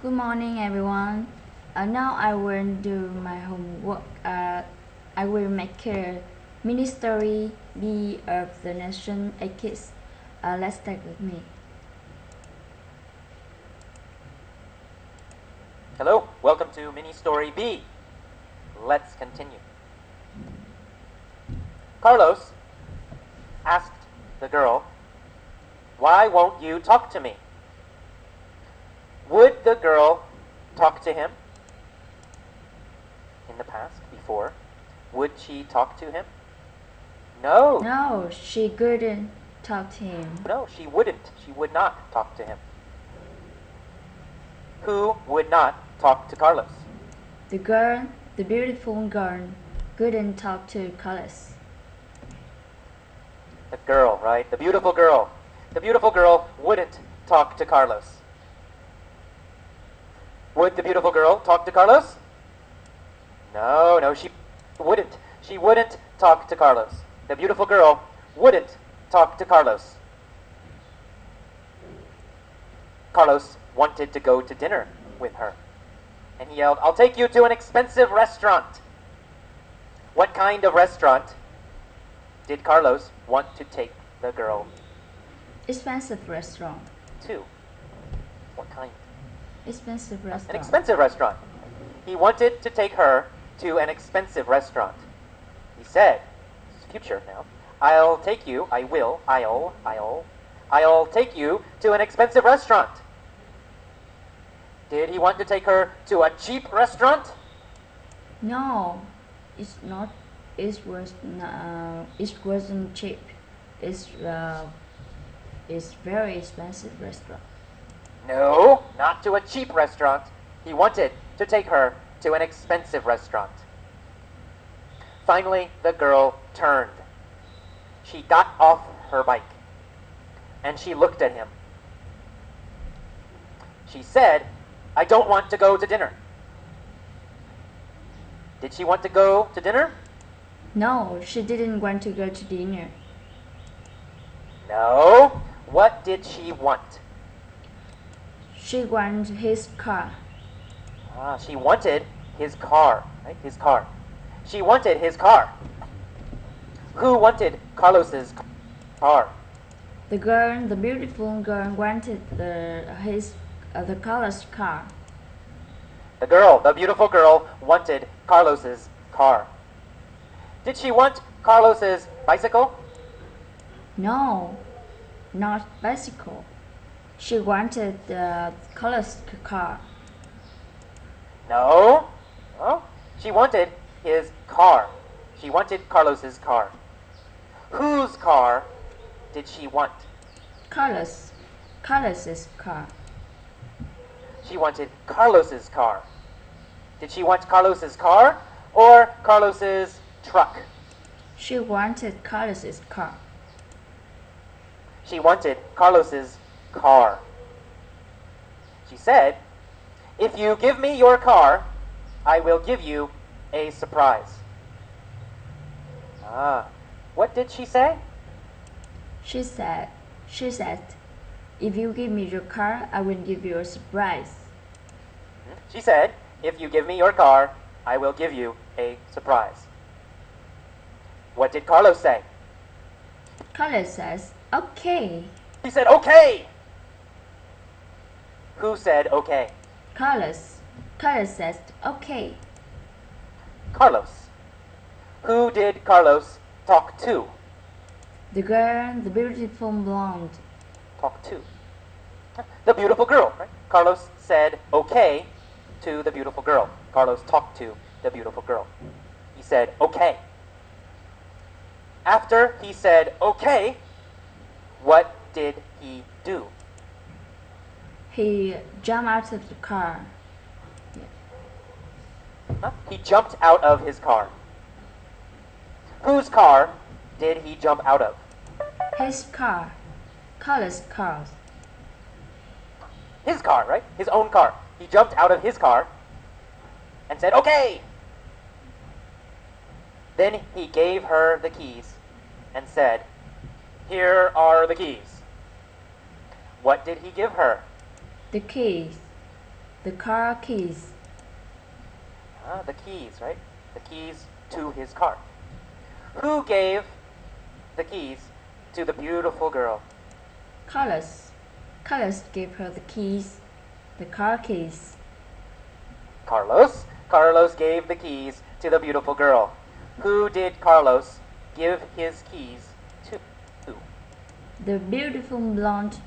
Good morning, everyone. Now I will do my homework. I will make a Ministory B of the Nation A Kids. Let's take with me. Hello, welcome to Ministory B. Let's continue. Carlos asked the girl, "Why won't you talk to me?" Would the girl talk to him in the past, before? Would she talk to him? No. No, she couldn't talk to him. No, she wouldn't. She would not talk to him. Who would not talk to Carlos? The beautiful girl, couldn't talk to Carlos. The girl, right? The beautiful girl. The beautiful girl wouldn't talk to Carlos. Would the beautiful girl talk to Carlos? No, she wouldn't. She wouldn't talk to Carlos. The beautiful girl wouldn't talk to Carlos. Carlos wanted to go to dinner with her, and he yelled, "I'll take you to an expensive restaurant." What kind of restaurant did Carlos want to take the girl Expensive restaurant. to? What kind? Expensive restaurant. An expensive restaurant. He wanted to take her to an expensive restaurant. He said, it's future now, I'll take you take you to an expensive restaurant. Did he want to take her to a cheap restaurant? No, it's not. It wasn't cheap. It's very expensive restaurant. No, not to a cheap restaurant. He wanted to take her to an expensive restaurant. Finally, the girl turned. She got off her bike, and she looked at him. She said, "I don't want to go to dinner." Did she want to go to dinner? No, she didn't want to go to dinner. No. What did she want? She wanted his car. She wanted his car, right? His car. She wanted his car. Who wanted Carlos's car? The beautiful girl, wanted the Carlos car. The beautiful girl, wanted Carlos's car. Did she want Carlos's bicycle? No, not bicycle. She wanted the Carlos car. No. Oh, she wanted his car. She wanted Carlos's car. Whose car did she want? Carlos's car. She wanted Carlos's car. Did she want Carlos's car or Carlos's truck? She wanted Carlos's car. She wanted Carlos's car. She said, "If you give me your car, I will give you a surprise." What did she say? She said, if you give me your car, I will give you a surprise. She said, "If you give me your car, I will give you a surprise." What did Carlos say? Carlos says, okay. He said, "Okay." Who said okay? Carlos says, okay. Carlos. Who did Carlos talk to? The girl, the beautiful blonde. Talk to. The beautiful girl, right? Carlos said okay to the beautiful girl. Carlos talked to the beautiful girl. He said okay. After he said okay, what did he do? He jumped out of the car. He jumped out of his car. Whose car did he jump out of? His car. Carlos' car. His car, right? His own car. He jumped out of his car and said, "Okay." Then he gave her the keys and said, "Here are the keys." What did he give her? The keys. The car keys. The keys, right? The keys to his car. Who gave the keys to the beautiful girl? Carlos. Carlos gave her the keys. The car keys. Carlos. Carlos gave the keys to the beautiful girl. Who did Carlos give his keys to? The beautiful blonde.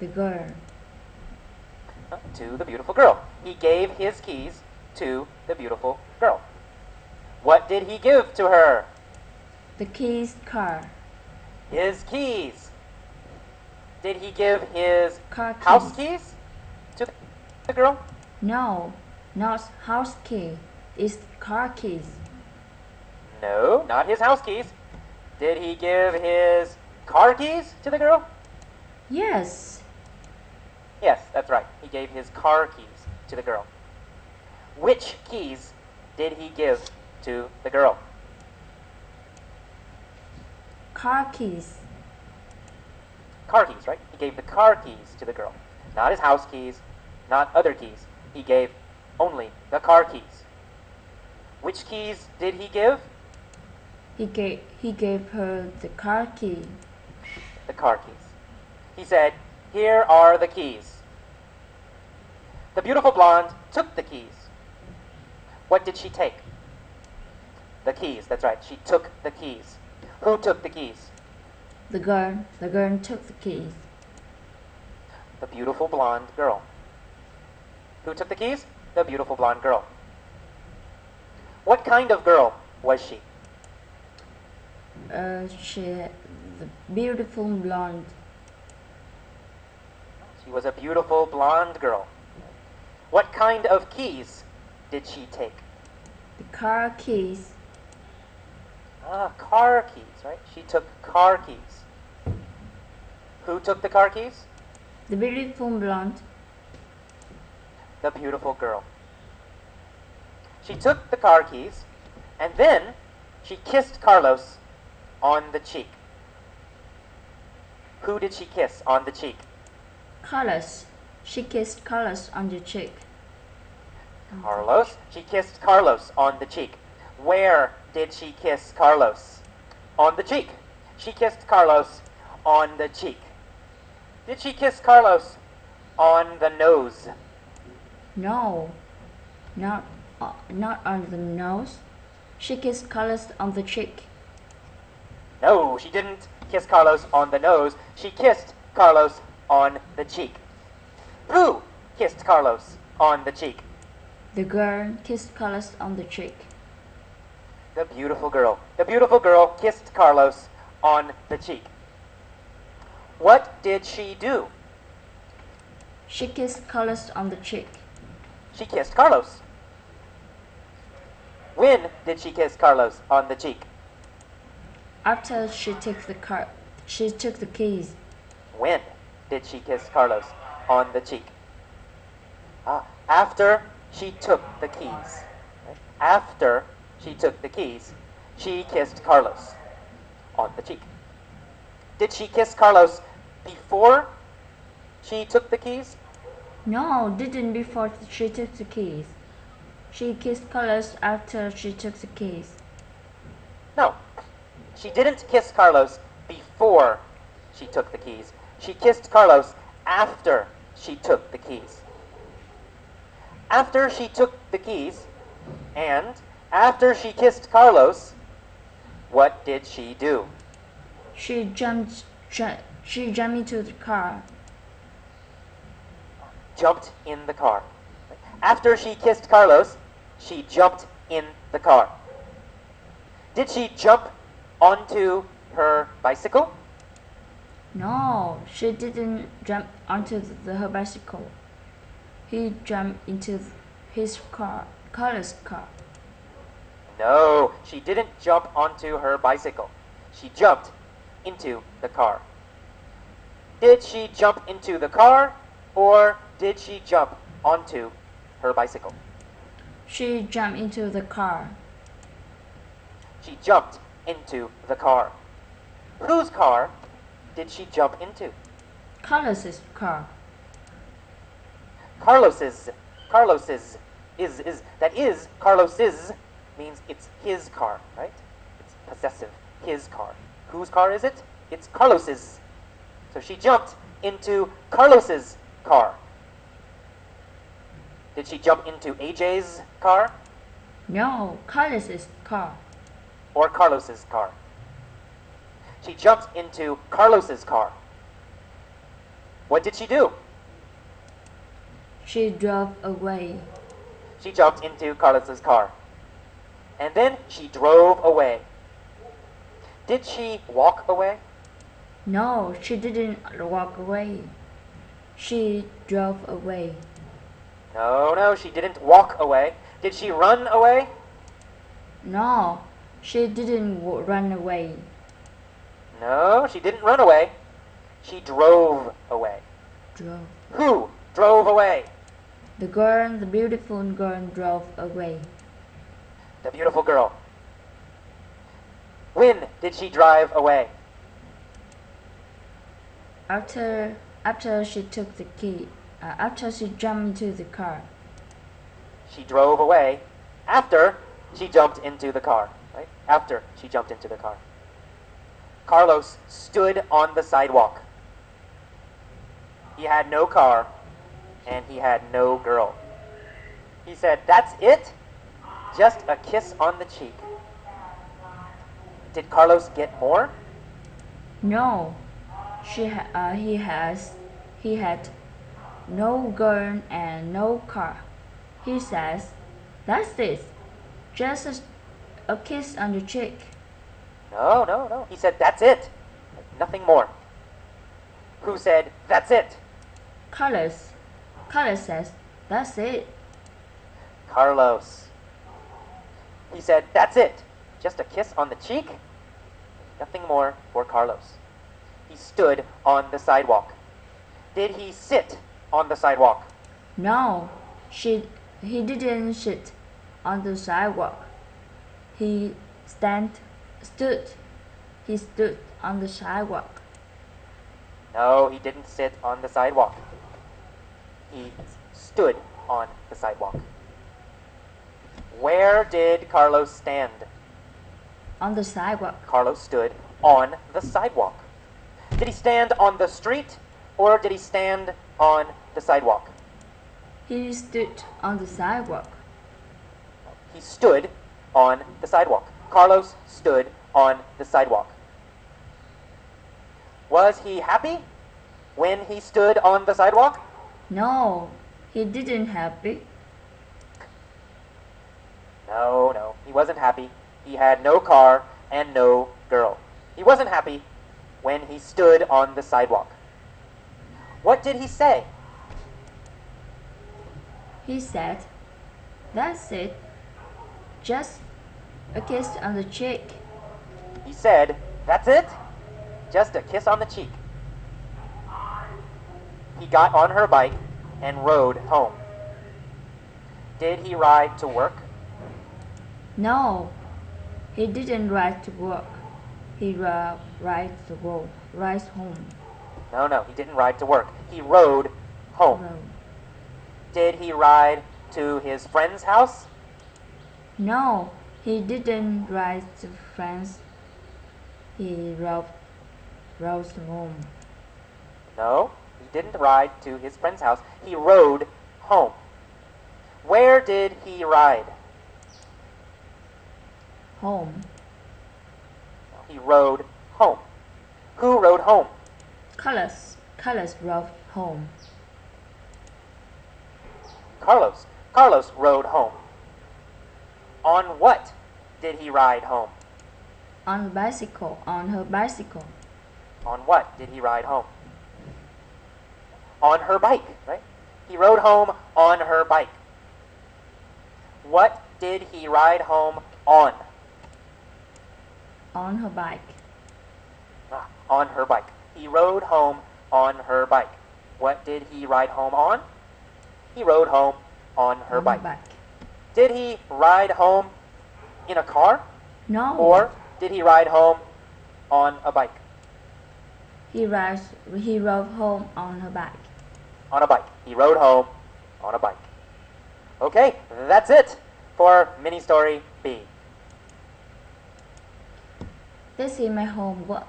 The girl. To the beautiful girl. He gave his keys to the beautiful girl. What did he give to her? The keys car. His keys. Did he give his Car keys. house keys to the girl? No, not house key. It's car keys. No, not his house keys. Did he give his car keys to the girl? Yes. Yes, that's right. He gave his car keys to the girl. Which keys did he give to the girl? Car keys. Car keys, right? He gave the car keys to the girl. Not his house keys, not other keys. He gave only the car keys. Which keys did he give? He gave her the car key. The car keys. He said, "Here are the keys." The beautiful blonde took the keys. What did she take? The keys, that's right. She took the keys. Who took the keys? The girl took the keys. The beautiful blonde girl. Who took the keys? The beautiful blonde girl. What kind of girl was she? The beautiful blonde. She was a beautiful blonde girl. What kind of keys did she take? The car keys. Car keys, right? She took car keys. Who took the car keys? The beautiful blonde. The beautiful girl. She took the car keys, and then she kissed Carlos on the cheek. Who did she kiss on the cheek? Carlos. She kissed Carlos on the cheek. Carlos. She kissed Carlos on the cheek. Where did she kiss Carlos? On the cheek. She kissed Carlos on the cheek. Did she kiss Carlos on the nose? No, not on the nose. She kissed Carlos on the cheek. No, she didn't kiss Carlos on the nose. She kissed Carlos on the cheek. Who kissed Carlos on the cheek? The girl kissed Carlos on the cheek. The beautiful girl. The beautiful girl kissed Carlos on the cheek. What did she do? She kissed Carlos on the cheek. She kissed Carlos. When did she kiss Carlos on the cheek? After she took the keys. When did she kiss Carlos on the cheek? After she took the keys. After she took the keys, she kissed Carlos on the cheek. Did she kiss Carlos before she took the keys? No, didn't before she took the keys. She kissed Carlos after she took the keys. No, she didn't kiss Carlos before she took the keys. She kissed Carlos after she took the keys. After she took the keys, and after she kissed Carlos, what did she do? She jumped into the car. Jumped in the car. After she kissed Carlos, she jumped in the car. Did she jump onto her bicycle? No, she didn't jump onto her bicycle. He jumped into his car, Carlos' car. No, she didn't jump onto her bicycle. She jumped into the car. Did she jump into the car, or did she jump onto her bicycle? She jumped into the car. She jumped into the car. Whose car did she jump into? Carlos's car. Carlos's. Carlos's is that is Carlos's means it's his car, right? It's possessive. His car. Whose car is it? It's Carlos's. So she jumped into Carlos's car. Did she jump into AJ's car No, Carlos's car. or Carlos's car? She jumped into Carlos's car. What did she do? She drove away. She jumped into Carlos's car. And then she drove away. Did she walk away? No, she didn't walk away. She drove away. No, she didn't walk away. Did she run away? No, she didn't run away. No, she didn't run away. She drove away. Drove. Who drove away? The beautiful girl drove away. The beautiful girl. When did she drive away? After she took the key. After she jumped into the car. She drove away after she jumped into the car, right? After she jumped into the car. Carlos stood on the sidewalk. He had no car and he had no girl. He said, "That's it? Just a kiss on the cheek." Did Carlos get more? No, he had no girl and no car. He says, "That's it, just a kiss on the cheek." No. He said, "That's it. Nothing more." Who said, "That's it"? Carlos says, "That's it." Carlos. He said, "That's it. Just a kiss on the cheek." Nothing more for Carlos. He stood on the sidewalk. Did he sit on the sidewalk? No, he didn't sit on the sidewalk. He stood on the sidewalk. No, he didn't sit on the sidewalk. He stood on the sidewalk. Where did Carlos stand? On the sidewalk. Carlos stood on the sidewalk. Did he stand on the street or did he stand on the sidewalk? He stood on the sidewalk. He stood on the sidewalk. Carlos stood on the sidewalk. Was he happy when he stood on the sidewalk? No, he didn't happy. No, he wasn't happy. He had no car and no girl. He wasn't happy when he stood on the sidewalk. What did he say? He said, "That's it, just a kiss on the cheek." He said, "That's it? Just a kiss on the cheek." He got on her bike and rode home. Did he ride to work? No, he didn't ride to work. He rides home. No, he didn't ride to work. He rode home. Road. Did he ride to his friend's house? No, he didn't ride to France. He rode home. No, he didn't ride to his friend's house. He rode home. Where did he ride? Home. He rode home. Who rode home? Carlos rode home. Carlos rode home. On what did he ride home? On her bicycle. On what did he ride home? On her bike, right? He rode home on her bike. What did he ride home on? On her bike. On her bike. He rode home on her bike. What did he ride home on? He rode home on her bike. Did he ride home in a car? No. Or did he ride home on a bike? He rode home on her bike. On a bike. He rode home on a bike. Okay, that's it for Ministory B. This is my homework.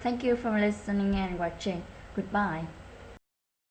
Thank you for listening and watching. Goodbye.